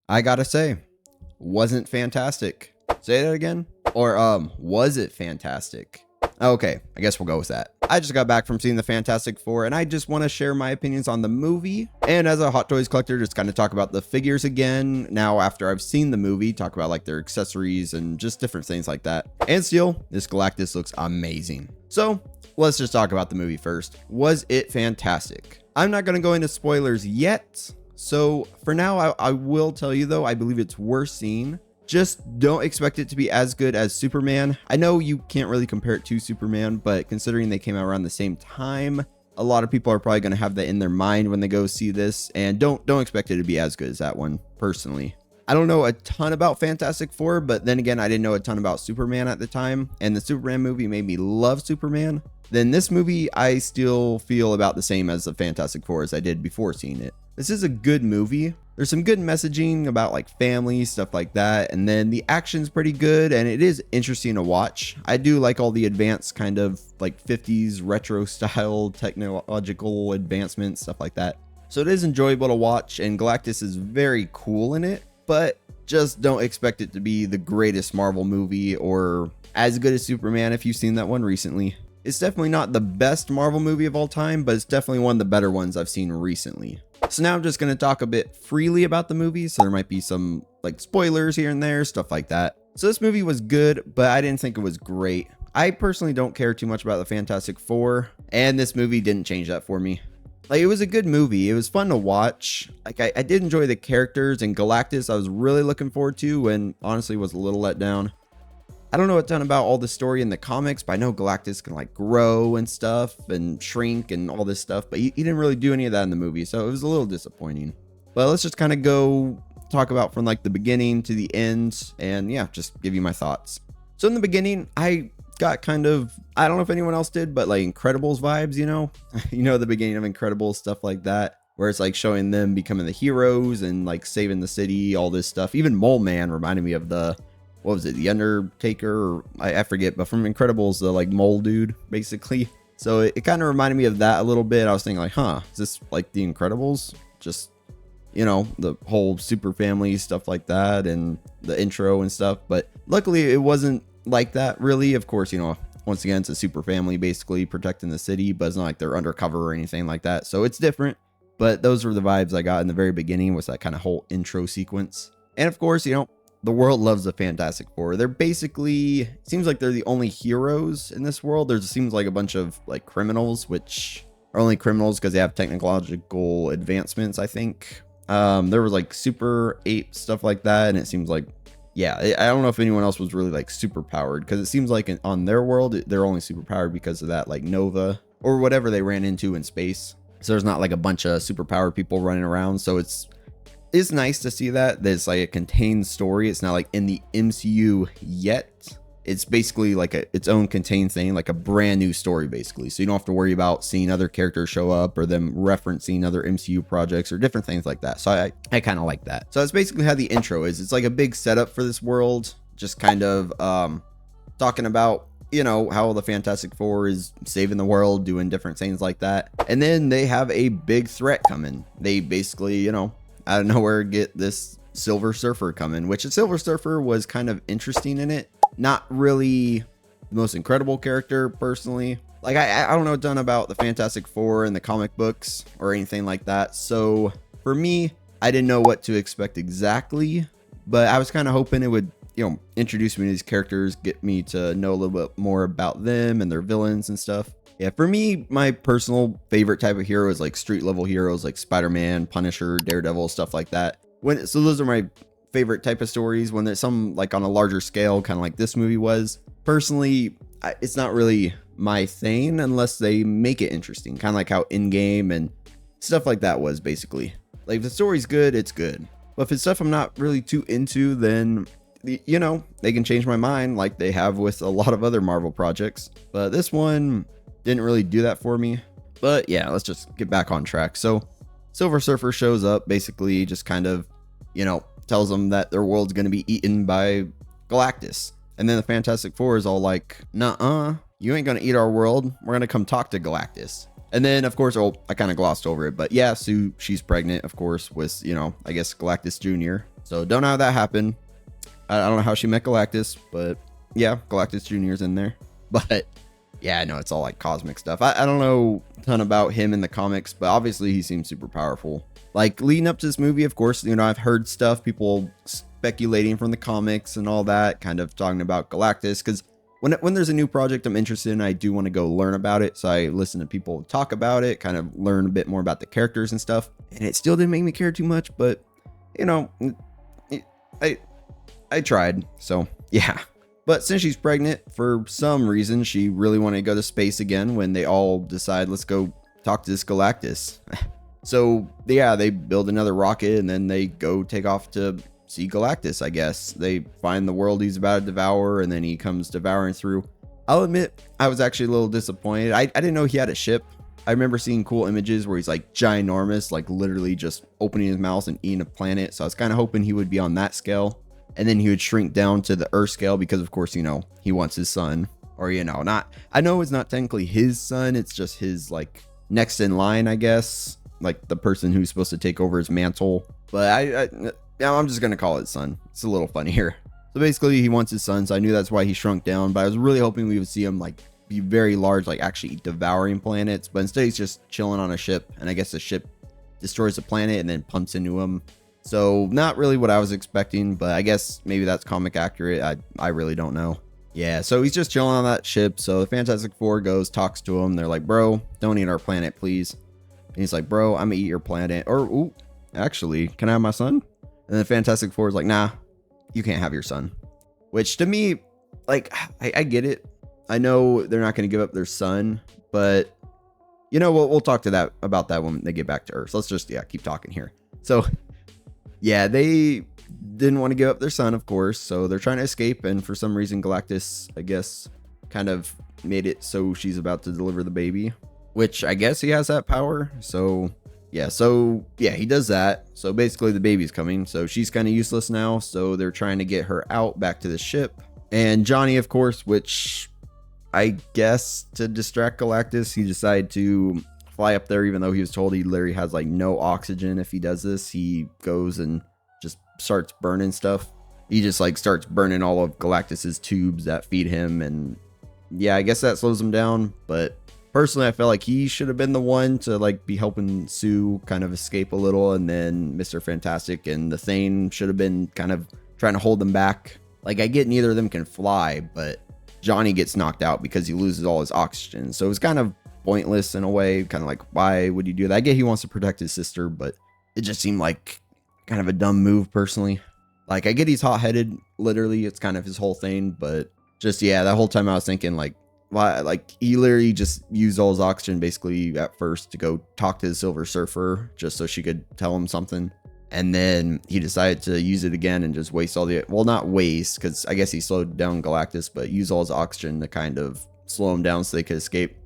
I gotta say, wasn't fantastic. Say that again? Or, was it fantastic? Okay, I guess we'll go with that. I just got back from seeing the Fantastic Four, and I just want to share my opinions on the movie. And as a Hot Toys collector, just kind of talk about the figures again. Now, after I've seen the movie, talk about like their accessories and just different things like that. And still, this Galactus looks amazing. So let's just talk about the movie first. Was it fantastic? I'm not going to go into spoilers yet. So for now, I will tell you though, I believe it's worth seeing. Just don't expect it to be as good as Superman. I know you can't really compare it to Superman, but considering they came out around the same time, a lot of people are probably going to have that in their mind when they go see this, and don't expect it to be as good as that one, personally. I don't know a ton about Fantastic Four, but then again, I didn't know a ton about Superman at the time, and the Superman movie made me love Superman. Then this movie, I still feel about the same as the Fantastic Four as I did before seeing it. This is a good movie. There's some good messaging about like family, stuff like that. And then the action's pretty good and it is interesting to watch. I do like all the advanced kind of like 50s retro style technological advancements, stuff like that. So it is enjoyable to watch and Galactus is very cool in it, but just don't expect it to be the greatest Marvel movie or as good as Superman if you've seen that one recently. It's definitely not the best Marvel movie of all time, but it's definitely one of the better ones I've seen recently. So now I'm just going to talk a bit freely about the movie. So there might be some like spoilers here and there, stuff like that. So this movie was good, but I didn't think it was great. I personally don't care too much about the Fantastic Four, and this movie didn't change that for me. Like, it was a good movie. It was fun to watch. Like, I did enjoy the characters, and Galactus I was really looking forward to, and honestly was a little let down. I don't know a ton about all the story in the comics, but I know Galactus can like grow and stuff and shrink and all this stuff, but he didn't really do any of that in the movie, so it was a little disappointing. But let's just kind of go talk about from like the beginning to the end and yeah, just give you my thoughts. So in the beginning, I got kind of, I don't know if anyone else did, but like Incredibles vibes, you know, the beginning of Incredibles, stuff like that, where it's like showing them becoming the heroes and like saving the city, all this stuff. Even Mole Man reminded me of what was it, the Undertaker, or I forget, but from Incredibles, the like mole dude, basically. So it kind of reminded me of that a little bit. I was thinking like, is this like the Incredibles? Just, the whole super family stuff like that and the intro and stuff. But luckily it wasn't like that really. Of course, once again, it's a super family basically protecting the city, but it's not like they're undercover or anything like that. So it's different. But those were the vibes I got in the very beginning, was that kind of whole intro sequence. And of course, the world loves the Fantastic Four. They're basically, it seems like they're the only heroes in this world. There seems like a bunch of like criminals, which are only criminals because they have technological advancements, I think. There was like super ape stuff like that. And it seems like, yeah, I don't know if anyone else was really like super powered, because it seems like on their world, they're only super powered because of that like Nova or whatever they ran into in space. So there's not like a bunch of super powered people running around. So it's nice to see that there's like a contained story. It's not like in the MCU yet. It's basically like its own contained thing, like a brand new story basically. So you don't have to worry about seeing other characters show up or them referencing other MCU projects or different things like that. So I kind of like that. So that's basically how the intro is. It's like a big setup for this world, just kind of talking about how the Fantastic Four is saving the world, doing different things like that. And then they have a big threat coming. They basically, out of nowhere get this Silver Surfer coming, which the Silver Surfer was kind of interesting in it. Not really the most incredible character personally. Like I don't know a ton about the Fantastic Four and the comic books or anything like that. So for me, I didn't know what to expect exactly, but I was kind of hoping it would, introduce me to these characters, get me to know a little bit more about them and their villains and stuff. Yeah, for me, my personal favorite type of hero is like street level heroes like Spider-Man, Punisher, Daredevil, stuff like that. So those are my favorite type of stories when there's some like on a larger scale, kind of like this movie was. Personally, it's not really my thing unless they make it interesting, kind of like how Endgame and stuff like that was basically. Like if the story's good, it's good. But if it's stuff I'm not really too into, then they can change my mind like they have with a lot of other Marvel projects. But this one didn't really do that for me. But yeah, let's just get back on track. So Silver Surfer shows up, basically just kind of, tells them that their world's going to be eaten by Galactus. And then the Fantastic Four is all like, nuh-uh, you ain't going to eat our world. We're going to come talk to Galactus. And then, of course, I kind of glossed over it. But yeah, Sue, she's pregnant, of course, with, I guess Galactus Jr. So don't know how that happened. I don't know how she met Galactus, but yeah, Galactus Jr.'s in there. But yeah, I know it's all like cosmic stuff. I don't know a ton about him in the comics, but obviously he seems super powerful. Like leading up to this movie, of course, I've heard stuff, people speculating from the comics and all that, kind of talking about Galactus, because when there's a new project I'm interested in, I do want to go learn about it. So I listen to people talk about it, kind of learn a bit more about the characters and stuff. And it still didn't make me care too much, but I tried. So yeah. But since she's pregnant, for some reason, she really wanted to go to space again when they all decide, let's go talk to this Galactus. So yeah, they build another rocket and then they go take off to see Galactus, I guess. They find the world he's about to devour and then he comes devouring through. I'll admit, I was actually a little disappointed. I didn't know he had a ship. I remember seeing cool images where he's like ginormous, like literally just opening his mouth and eating a planet. So I was kind of hoping he would be on that scale. And then he would shrink down to the Earth scale because, of course, he wants his son. Or, not, I know it's not technically his son. It's just his, like, next in line, I guess. Like, the person who's supposed to take over his mantle. But I'm just going to call it son. It's a little funnier. So basically, he wants his son. So I knew that's why he shrunk down. But I was really hoping we would see him, like, be very large, like, actually devouring planets. But instead, he's just chilling on a ship. And I guess the ship destroys the planet and then pumps into him. So not really what I was expecting, but I guess maybe that's comic accurate. I really don't know. Yeah, so he's just chilling on that ship. So the Fantastic Four talks to him. They're like, bro, don't eat our planet, please. And he's like, bro, I'm gonna eat your planet. Or, ooh, actually, can I have my son? And the Fantastic Four is like, nah, you can't have your son. Which to me, like, I get it. I know they're not gonna give up their son, but we'll talk about that when they get back to Earth. So let's just, keep talking here. So yeah, they didn't want to give up their son, of course, so they're trying to escape, and for some reason Galactus, I guess, kind of made it so she's about to deliver the baby, which I guess he has that power. So yeah, he does that. So basically the baby's coming, so she's kind of useless now, so they're trying to get her out back to the ship. And Johnny, of course, which I guess to distract Galactus, he decided to fly up there, even though he was told he literally has like no oxygen. If he does this, he goes and just starts burning stuff. He just like starts burning all of Galactus's tubes that feed him, and yeah, I guess that slows him down. But personally, I felt like he should have been the one to like be helping Sue kind of escape a little, and then Mr. Fantastic and the Thane should have been kind of trying to hold them back. Like, I get neither of them can fly, but Johnny gets knocked out because he loses all his oxygen, so it's kind of pointless in a way. Kind of like, why would you do that? I get he wants to protect his sister, but it just seemed like kind of a dumb move personally. Like, I get he's hot-headed, literally, it's kind of his whole thing, but just, yeah, that whole time I was thinking like, why? Like, he literally just used all his oxygen basically at first to go talk to the Silver Surfer just so she could tell him something, and then he decided to use it again and just waste all the, well, not waste, because I guess he slowed down Galactus, but use all his oxygen to kind of slow him down so they could escape.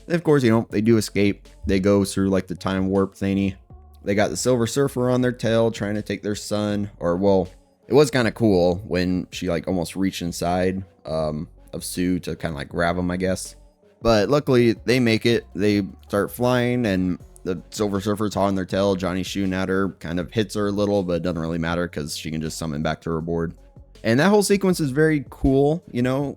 And of course, they do escape. They go through like the time warp thingy. They got the Silver Surfer on their tail trying to take their son. Or, well, it was kind of cool when she like almost reached inside of Sue to kind of like grab him, I guess. But luckily they make it. They start flying and the Silver Surfer's on their tail. Johnny's shooting at her, kind of hits her a little, but it doesn't really matter because she can just summon back to her board. And that whole sequence is very cool.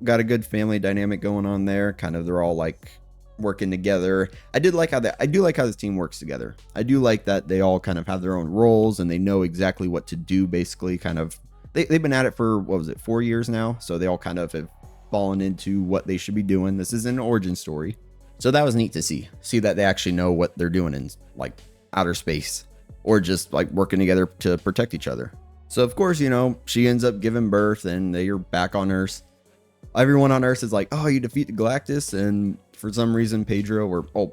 Got a good family dynamic going on there. Kind of, they're all like working together. I do like how this team works together. I do like that they all kind of have their own roles and they know exactly what to do. Basically, kind of, they've been at it for, what was it, 4 years now, so they all kind of have fallen into what they should be doing. This is an origin story, so that was neat to see that they actually know what they're doing in like outer space, or just like working together to protect each other. So of course, she ends up giving birth and they're back on Earth. Everyone on Earth is like, oh, you defeated Galactus, and for some reason Pedro, or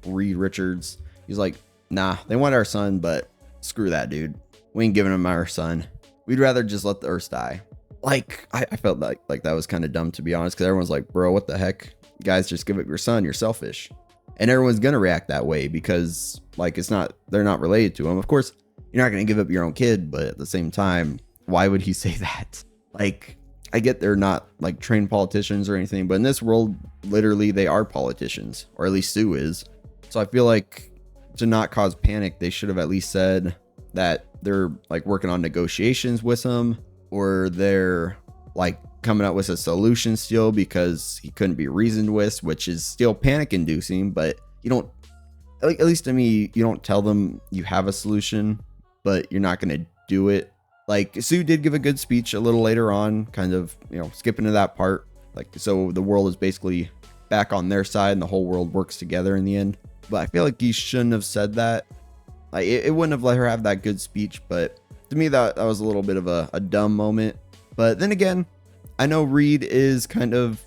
Reed Richards, he's like, nah, they want our son, but screw that, dude. We ain't giving them our son. We'd rather just let the Earth die. Like, I felt like that was kind of dumb, to be honest, because everyone's like, bro, what the heck? Guys, just give up your son. You're selfish. And everyone's gonna react that way because like they're not related to him. Of course, you're not gonna give up your own kid, but at the same time, why would he say that? Like, I get they're not like trained politicians or anything, but in this world, literally they are politicians, or at least Sue is. So I feel like to not cause panic, they should have at least said that they're like working on negotiations with him, or they're like coming up with a solution still because he couldn't be reasoned with, which is still panic inducing. But you don't, like, at least to me, you don't tell them you have a solution, but you're not going to do it. Like, Sue did give a good speech a little later on, kind of, skipping to that part. Like, so the world is basically back on their side and the whole world works together in the end. But I feel like he shouldn't have said that. Like, it wouldn't have let her have that good speech. But to me, that was a little bit of a dumb moment. But then again, I know Reed is kind of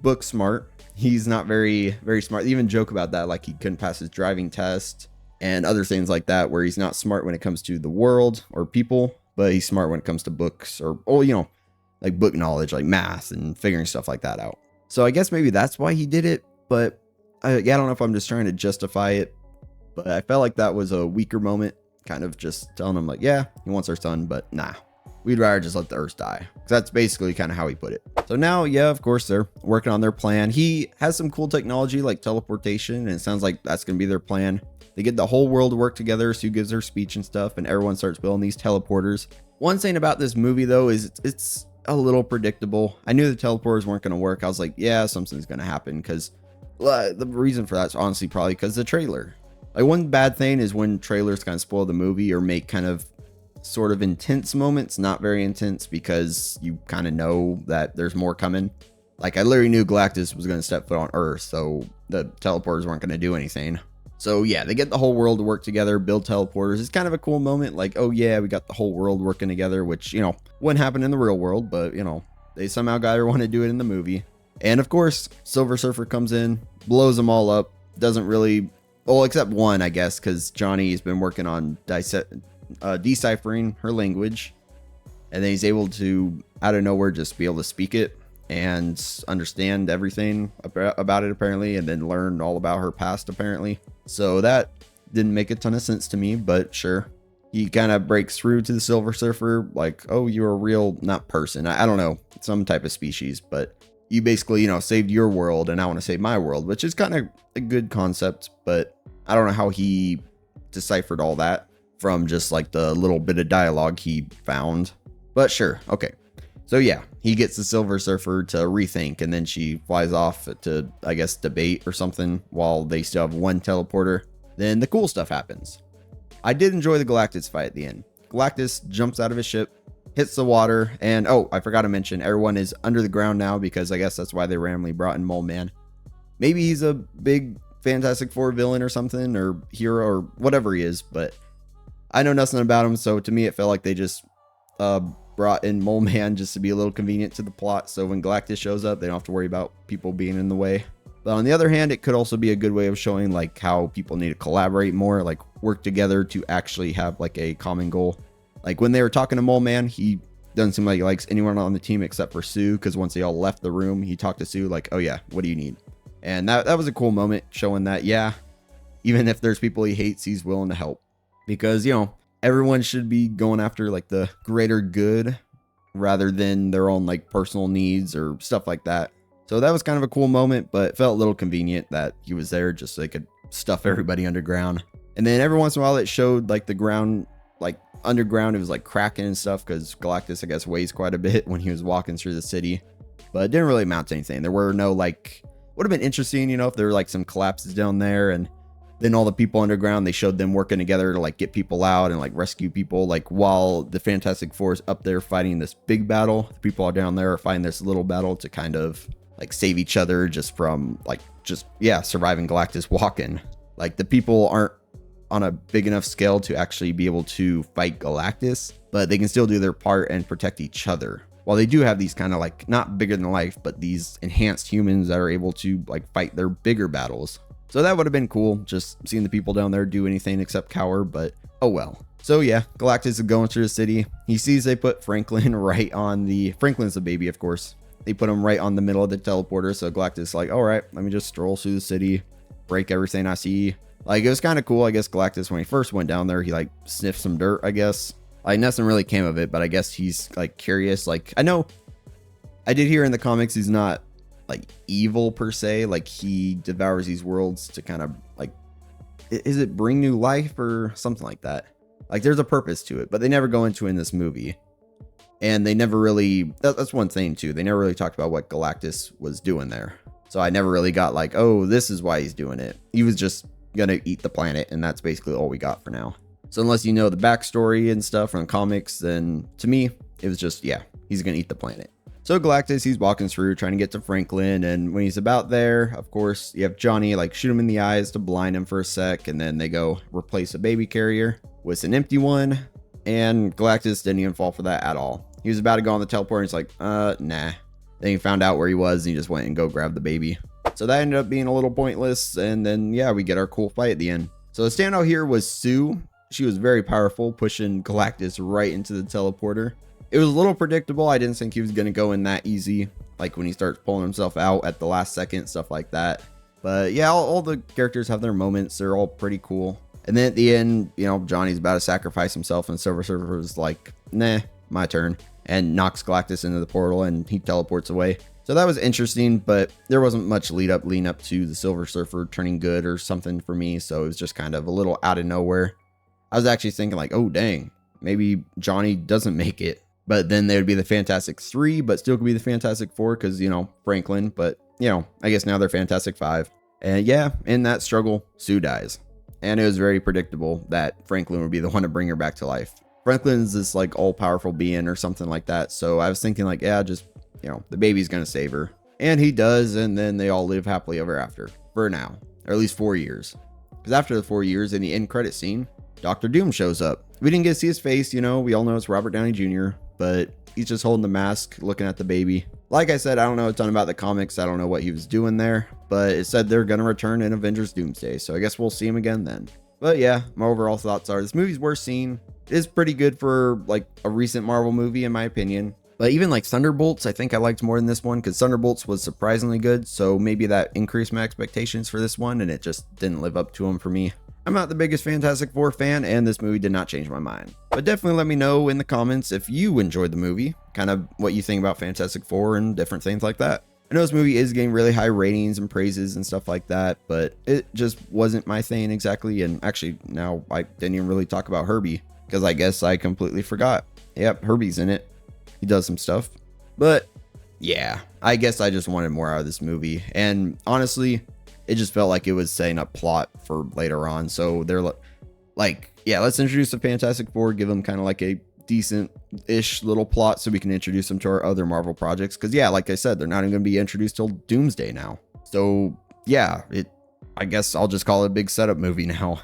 book smart. He's not very, very smart. They even joke about that, like he couldn't pass his driving test and other things like that, where he's not smart when it comes to the world or people, but he's smart when it comes to books or like book knowledge, like math and figuring stuff like that out. So I guess maybe that's why he did it. But I don't know if I'm just trying to justify it, but I felt like that was a weaker moment, kind of just telling him like, yeah, he wants our son, but nah, we'd rather just let the Earth die. That's basically kind of how he put it. So now, yeah, of course, they're working on their plan. He has some cool technology like teleportation, and it sounds like that's going to be their plan. They get the whole world to work together. Sue gives her speech and stuff, and everyone starts building these teleporters. One thing about this movie, though, is it's a little predictable. I knew the teleporters weren't going to work. I was like, yeah, something's going to happen, because the reason for that's honestly probably because the trailer. Like, one bad thing is when trailers kind of spoil the movie or make kind of sort of intense moments not very intense, because you kind of know that there's more coming. Like, I literally knew Galactus was going to step foot on Earth, so the teleporters weren't going to do anything. So yeah, they get the whole world to work together, build teleporters. It's kind of a cool moment, like, oh yeah, we got the whole world working together, which, wouldn't happen in the real world, but they somehow got everyone to do it in the movie. And of course, Silver Surfer comes in, blows them all up, doesn't really, well, except one, I guess, because Johnny's been working on deciphering her language, and then he's able to, out of nowhere, just be able to speak it and understand everything about it, apparently, and then learn all about her past, apparently. So that didn't make a ton of sense to me, but sure. He kind of breaks through to the Silver Surfer, like, oh, you're a real, not person, I don't know, some type of species, but you basically, saved your world, and I want to save my world, which is kind of a good concept, but I don't know how he deciphered all that from just like the little bit of dialogue he found, but sure. Okay. So yeah, he gets the Silver Surfer to rethink, and then she flies off to, I guess, debate or something while they still have one teleporter. Then the cool stuff happens. I did enjoy the Galactus fight at the end. Galactus jumps out of his ship, hits the water, and oh, I forgot to mention, everyone is under the ground now, because I guess that's why they randomly brought in Mole Man. Maybe he's a big Fantastic Four villain or something, or hero, or whatever he is, but I know nothing about him, so to me it felt like they just brought in Mole Man just to be a little convenient to the plot, so when Galactus shows up, they don't have to worry about people being in the way. But on the other hand, it could also be a good way of showing like how people need to collaborate more, like work together to actually have like a common goal. Like when they were talking to Mole Man, he doesn't seem like he likes anyone on the team except for Sue, because once they all left the room, he talked to Sue like, oh yeah, what do you need? And that was a cool moment, showing that, yeah, even if there's people he hates, he's willing to help. Because, everyone should be going after like the greater good rather than their own like personal needs or stuff like that. So that was kind of a cool moment, but it felt a little convenient that he was there just so they could stuff everybody underground. And then every once in a while it showed like the ground, like underground, it was like cracking and stuff, because Galactus, I guess, weighs quite a bit when he was walking through the city. But it didn't really amount to anything. There were no like, would have been interesting, if there were like some collapses down there, and then all the people underground, they showed them working together to like get people out and like rescue people. Like while the Fantastic Four is up there fighting this big battle, the people down there are fighting this little battle to kind of like save each other just from like, surviving Galactus walking. Like the people aren't on a big enough scale to actually be able to fight Galactus, but they can still do their part and protect each other. While they do have these kind of like not bigger than life, but these enhanced humans that are able to like fight their bigger battles. So that would have been cool, just seeing the people down there do anything except cower, but oh well. So yeah, Galactus is going through the city. He sees they put Franklin right on the, Franklin's the baby, of course. They put him right on the middle of the teleporter. So Galactus is like, all right, let me just stroll through the city, break everything I see. Like, it was kind of cool. I guess Galactus, when he first went down there, he like sniffed some dirt, I guess. Like, nothing really came of it, but I guess he's like curious. Like, I know I did hear in the comics he's not like evil per se. Like, he devours these worlds to kind of like, is it bring new life or something like that? Like there's a purpose to it, but they never go into it in this movie. And they never really, that's one thing too. They never really talked about what Galactus was doing there. So I never really got like, oh, this is why he's doing it. He was just gonna eat the planet, and that's basically all we got for now. So unless you know the backstory and stuff from the comics, then to me, it was just, yeah, he's gonna eat the planet. So Galactus, he's walking through trying to get to Franklin, and when he's about there, of course, you have Johnny like shoot him in the eyes to blind him for a sec, and then they go replace a baby carrier with an empty one, and Galactus didn't even fall for that at all. He was about to go on the teleporter, and he's like, nah. Then he found out where he was, and he just went and go grab the baby. So that ended up being a little pointless, and then, yeah, we get our cool fight at the end. So the standout here was Sue. She was very powerful, pushing Galactus right into the teleporter. It was a little predictable. I didn't think he was going to go in that easy, like when he starts pulling himself out at the last second, stuff like that. But yeah, all the characters have their moments. They're all pretty cool. And then at the end, you know, Johnny's about to sacrifice himself, and Silver Surfer's like, nah, my turn, and knocks Galactus into the portal, and he teleports away. So that was interesting, but there wasn't much leading up to the Silver Surfer turning good or something for me. So it was just kind of a little out of nowhere. I was actually thinking like, oh, dang, maybe Johnny doesn't make it. But then they would be the Fantastic 3, but still could be the Fantastic 4 because, you know, Franklin. But, you know, I guess now they're Fantastic 5. And yeah, in that struggle, Sue dies. And it was very predictable that Franklin would be the one to bring her back to life. Franklin's this like all-powerful being or something like that. So I was thinking like, yeah, just, you know, the baby's going to save her. And he does. And then they all live happily ever after for now, or at least 4 years. Because after the 4 years, in the end credit scene, Dr. Doom shows up. We didn't get to see his face, you know, we all know it's Robert Downey Jr., but he's just holding the mask, looking at the baby. Like I said, I don't know a ton about the comics. I don't know what he was doing there, but it said they're going to return in Avengers Doomsday. So I guess we'll see him again then. But yeah, my overall thoughts are this movie's worth seeing. It is pretty good for like a recent Marvel movie, in my opinion. But even like Thunderbolts, I think I liked more than this one because Thunderbolts was surprisingly good. So maybe that increased my expectations for this one, and it just didn't live up to them for me. I'm not the biggest Fantastic Four fan, and this movie did not change my mind. But definitely let me know in the comments if you enjoyed the movie, kind of what you think about Fantastic Four and different things like that. I know this movie is getting really high ratings and praises and stuff like that, but it just wasn't my thing exactly. And actually, now I didn't even really talk about Herbie because I guess I completely forgot. Yep, Herbie's in it. He does some stuff. But yeah, I guess I just wanted more out of this movie. And honestly, it just felt like it was setting up plot for later on. So they're like, yeah, let's introduce the Fantastic Four, give them kind of like a decent-ish little plot so we can introduce them to our other Marvel projects. Because yeah, like I said, they're not even going to be introduced till Doomsday now. So yeah, I guess I'll just call it a big setup movie now.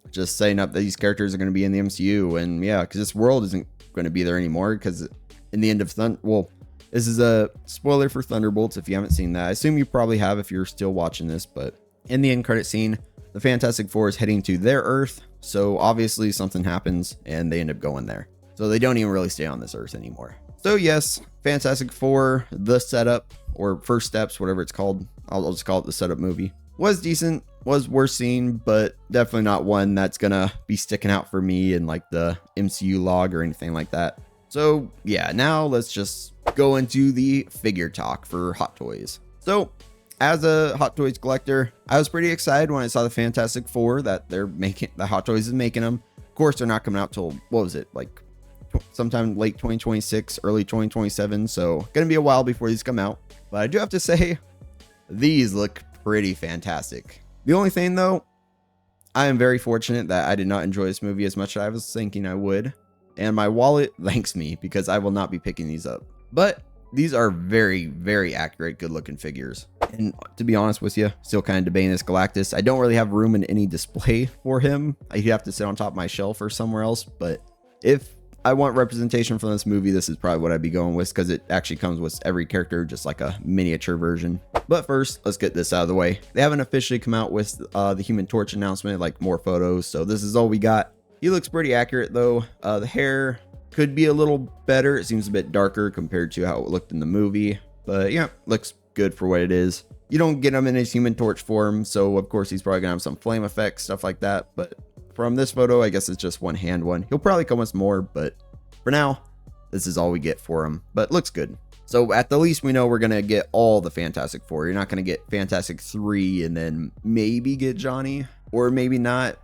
Just setting up that these characters are going to be in the MCU. And yeah, because this world isn't going to be there anymore. Because in the end of this is a spoiler for Thunderbolts if you haven't seen that. I assume you probably have if you're still watching this, but in the end credit scene, the Fantastic Four is heading to their Earth. So obviously something happens and they end up going there. So they don't even really stay on this Earth anymore. So yes, Fantastic Four, the setup or first steps, whatever it's called. I'll just call it the setup movie. Was decent, was worth seeing, but definitely not one that's gonna be sticking out for me in like the MCU log or anything like that. So yeah, now let's just go into the figure talk for Hot Toys. So as a Hot Toys collector, I was pretty excited when I saw the Fantastic Four that the Hot Toys is making them. Of course, they're not coming out till, what was it, like sometime late 2026, early 2027. So gonna be a while before these come out. But I do have to say, these look pretty fantastic. The only thing though, I am very fortunate that I did not enjoy this movie as much as I was thinking I would. And my wallet thanks me because I will not be picking these up. But these are very, very accurate, good looking figures. And to be honest with you, still kind of debating this Galactus. I don't really have room in any display for him. I'd have to sit on top of my shelf or somewhere else. But if I want representation from this movie, this is probably what I'd be going with because it actually comes with every character, just like a miniature version. But first, let's get this out of the way. They haven't officially come out with the Human Torch announcement, like more photos. So this is all we got. He looks pretty accurate though. The hair could be a little better. It seems a bit darker compared to how it looked in the movie. But yeah, looks good for what it is. You don't get him in his Human Torch form. So of course he's probably gonna have some flame effects, stuff like that. But from this photo, I guess it's just one hand one. He'll probably come with more, but for now, this is all we get for him. But looks good. So at the least we know we're gonna get all the Fantastic Four. You're not gonna get Fantastic 3 and then maybe get Johnny, or maybe not.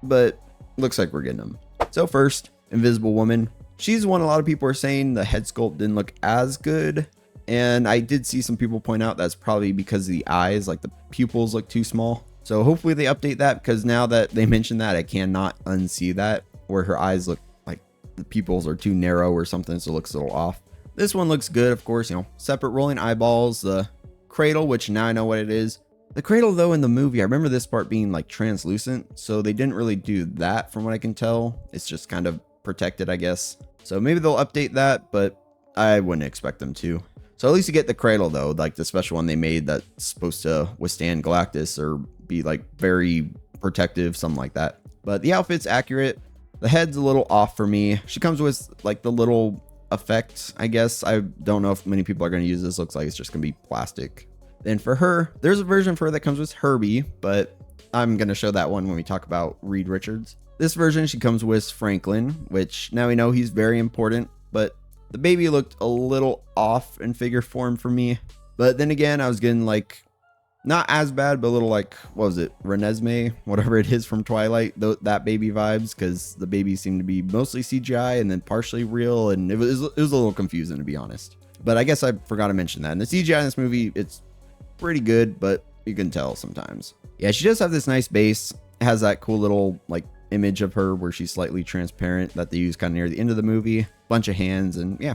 But looks like we're getting them. So first, Invisible Woman. She's one a lot of people are saying the head sculpt didn't look as good. And I did see some people point out that's probably because of the eyes, like the pupils look too small. So hopefully they update that, because now that they mentioned that, I cannot unsee that, where her eyes look like the pupils are too narrow or something, so it looks a little off. This one looks good, of course, separate rolling eyeballs, the cradle, which now I know what it is. The cradle, though, in the movie, I remember this part being like translucent, so they didn't really do that from what I can tell. It's just kind of protected, I guess. So maybe they'll update that, but I wouldn't expect them to. So at least you get the cradle, though, like the special one they made that's supposed to withstand Galactus or be like very protective, something like that. But the outfit's accurate. The head's a little off for me. She comes with like the little effect, I guess. I don't know if many people are going to use this. Looks like it's just going to be plastic. Then for her, there's a version for her that comes with Herbie, but I'm going to show that one when we talk about Reed Richards. This version, she comes with Franklin, which now we know he's very important, but the baby looked a little off in figure form for me. But then again, I was getting like, not as bad, but a little like, what was it? Renesmee, whatever it is from Twilight, that baby vibes, because the baby seemed to be mostly CGI and then partially real. And it was a little confusing, to be honest. But I guess I forgot to mention that. And the CGI in this movie, it's pretty good, but you can tell sometimes. Yeah, she does have this nice base. It has that cool little like image of her where she's slightly transparent that they use kind of near the end of the movie. Bunch of hands, and yeah,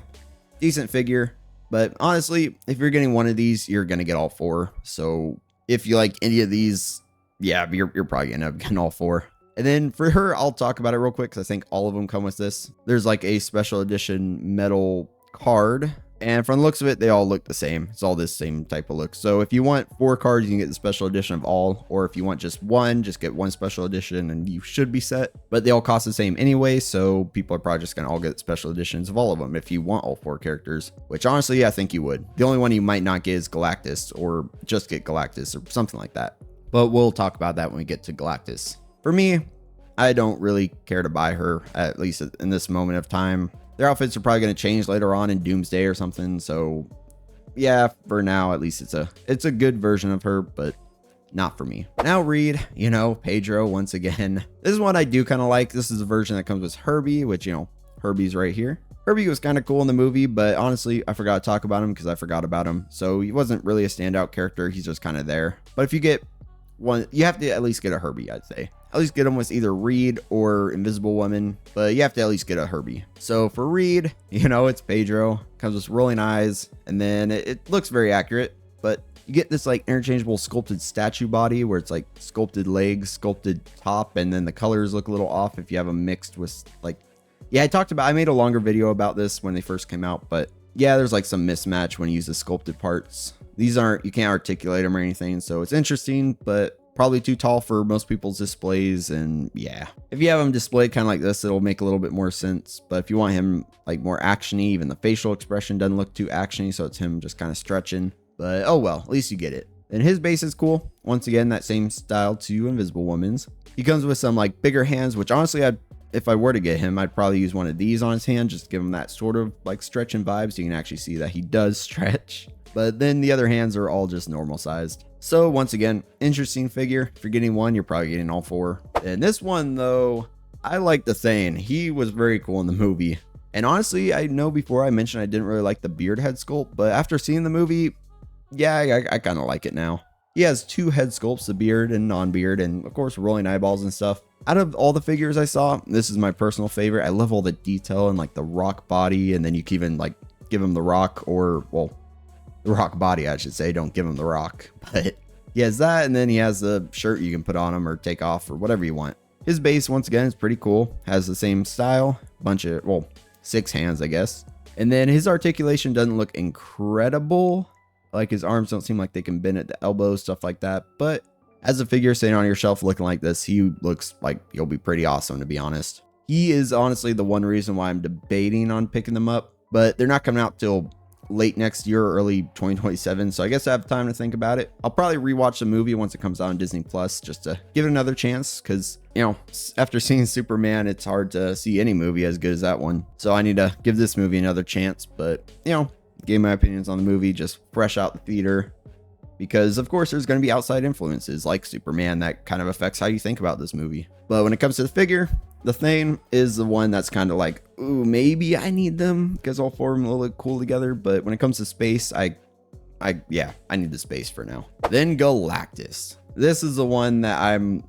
decent figure. But honestly, if you're getting one of these, you're gonna get all four. So if you like any of these, yeah, you're probably gonna end up getting all four. And then for her, I'll talk about it real quick, because I think all of them come with this. There's like a special edition metal card, and from the looks of it, they all look the same. It's all this same type of look. So if you want 4 cards, you can get the special edition of all, or if you want just one, just get one special edition and you should be set. But they all cost the same anyway, so people are probably just gonna all get special editions of all of them if you want all 4 characters, which honestly I think you would. The only one you might not get is Galactus, or just get Galactus or something like that. But we'll talk about that when we get to Galactus. For me, I don't really care to buy her, at least in this moment of time. Their outfits are probably going to change later on in Doomsday or something. So yeah, for now, at least it's a good version of her, but not for me. Now Reed, Pedro once again. This is one I do kind of like. This is a version that comes with Herbie, which, Herbie's right here. Herbie was kind of cool in the movie, but honestly, I forgot to talk about him because I forgot about him. So he wasn't really a standout character. He's just kind of there. But if you get one, you have to at least get a Herbie, I'd say. At least get him with either Reed or Invisible Woman, but you have to at least get a Herbie. So for Reed, it's Pedro, comes with rolling eyes, and then it looks very accurate, but you get this like interchangeable sculpted statue body where it's like sculpted legs, sculpted top, and then the colors look a little off if you have them mixed with like, yeah, I made a longer video about this when they first came out, but yeah, there's like some mismatch when you use the sculpted parts. These you can't articulate them or anything, so it's interesting, but probably too tall for most people's displays. And yeah, if you have him displayed kind of like this, it'll make a little bit more sense. But if you want him like more actiony, even the facial expression doesn't look too actiony, so it's him just kind of stretching. But oh well, at least you get it. And his base is cool. Once again, that same style to Invisible Woman's. He comes with some like bigger hands, which honestly, if I were to get him, I'd probably use one of these on his hand, just to give him that sort of like stretching vibe, so you can actually see that he does stretch. But then the other hands are all just normal sized. So once again, interesting figure. If you're getting one, you're probably getting all 4. And this one though, I like the Thane. He was very cool in the movie. And honestly, I know before I mentioned I didn't really like the beard head sculpt, but after seeing the movie, yeah, I kind of like it now. He has 2 head sculpts, the beard and non-beard, and of course rolling eyeballs and stuff. Out of all the figures I saw, this is my personal favorite. I love all the detail and like the rock body, and then you can even like give him the rock, or well, the rock body, I should say. Don't give him the rock, but he has that, and then he has the shirt you can put on him or take off or whatever you want. His base, once again, is pretty cool. Has the same style, bunch of, well, 6 hands, I guess. And then his articulation doesn't look incredible. Like his arms don't seem like they can bend at the elbows, stuff like that. But as a figure sitting on your shelf looking like this, he looks like he'll be pretty awesome, to be honest. He is honestly the one reason why I'm debating on picking them up, but they're not coming out till late next year or early 2027, so I guess I have time to think about it. I'll probably rewatch the movie once it comes out on Disney Plus, just to give it another chance, because after seeing Superman, it's hard to see any movie as good as that one. So I need to give this movie another chance. But gave my opinions on the movie just fresh out the theater, because of course there's going to be outside influences like Superman that kind of affects how you think about this movie. But when it comes to the figure, The Thane is the one that's kind of like, ooh, maybe I need them because all four of them will look cool together. But when it comes to space, yeah, I need the space for now. Then Galactus. This is the one that I'm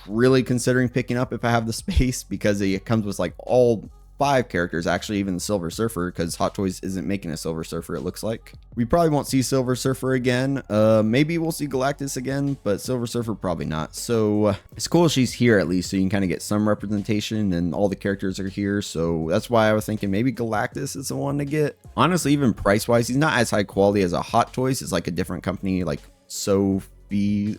really considering picking up if I have the space, because it comes with like all 5 characters, actually, even the Silver Surfer, because Hot Toys isn't making a Silver Surfer, it looks like. We probably won't see Silver Surfer again. Maybe we'll see Galactus again, but Silver Surfer probably not. So it's cool she's here at least, so you can kind of get some representation, and all the characters are here. So that's why I was thinking maybe Galactus is the one to get. Honestly, even price wise, he's not as high quality as a Hot Toys. It's like a different company, like SOVFI,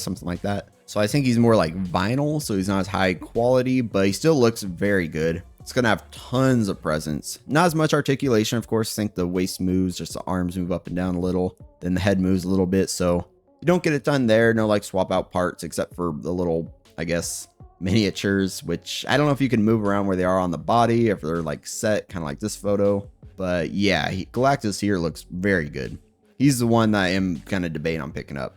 something like that. So I think he's more like vinyl, so he's not as high quality, but he still looks very good. It's gonna have tons of presence. Not as much articulation, of course. I think the waist moves, just the arms move up and down a little. Then the head moves a little bit, so you don't get it done there. No like swap out parts, except for the little, I guess, miniatures, which I don't know if you can move around where they are on the body, if they're like set, kind of like this photo. But yeah, Galactus here looks very good. He's the one that I am kind of debating on picking up.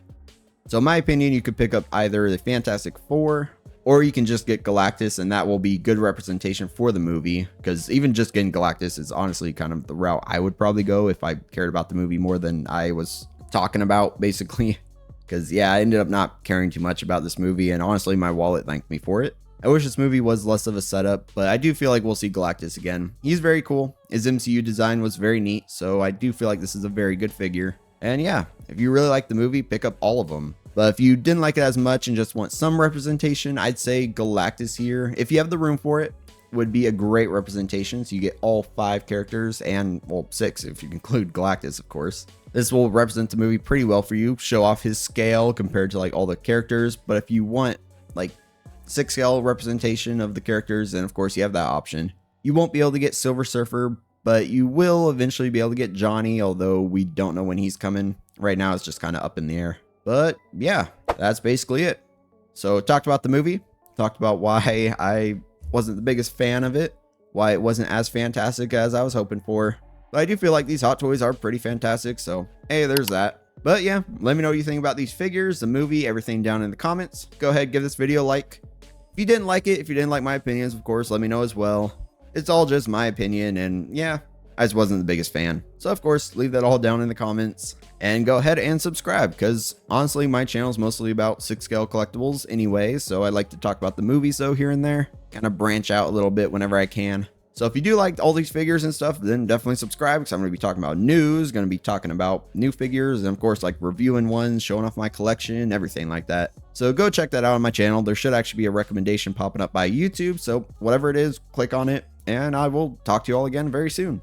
So in my opinion, you could pick up either the Fantastic Four, or you can just get Galactus, and that will be good representation for the movie, because even just getting Galactus is honestly kind of the route I would probably go if I cared about the movie more than I was talking about, basically. Because yeah, I ended up not caring too much about this movie, and honestly my wallet thanked me for it. I wish this movie was less of a setup, but I do feel like we'll see Galactus again. He's very cool. His MCU design was very neat, so I do feel like this is a very good figure. And yeah, if you really like the movie, pick up all of them. But if you didn't like it as much and just want some representation, I'd say Galactus here, if you have the room for it, would be a great representation. So you get all 5 characters, and well, 6 if you include Galactus, of course. This will represent the movie pretty well for you, show off his scale compared to like all the characters. But if you want like 6 scale representation of the characters, then of course you have that option. You won't be able to get Silver Surfer, but you will eventually be able to get Johnny, although we don't know when he's coming. Right now it's just kind of up in the air. But yeah, that's basically it. So talked about the movie, talked about why I wasn't the biggest fan of it, why it wasn't as fantastic as I was hoping for. But I do feel like these Hot Toys are pretty fantastic, so hey, there's that. But yeah, let me know what you think about these figures, the movie, everything down in the comments. Go ahead, give this video a like. If you didn't like it, if you didn't like my opinions, of course, let me know as well. It's all just my opinion, and yeah, I just wasn't the biggest fan. So of course, leave that all down in the comments, and go ahead and subscribe, because honestly, my channel is mostly about 6 scale collectibles anyway, so I like to talk about the movies though here and there, kind of branch out a little bit whenever I can. So if you do like all these figures and stuff, then definitely subscribe, because I'm going to be talking about news, going to be talking about new figures, and of course like reviewing ones, showing off my collection, everything like that. So go check that out on my channel. There should actually be a recommendation popping up by YouTube, so whatever it is, click on it, and I will talk to you all again very soon.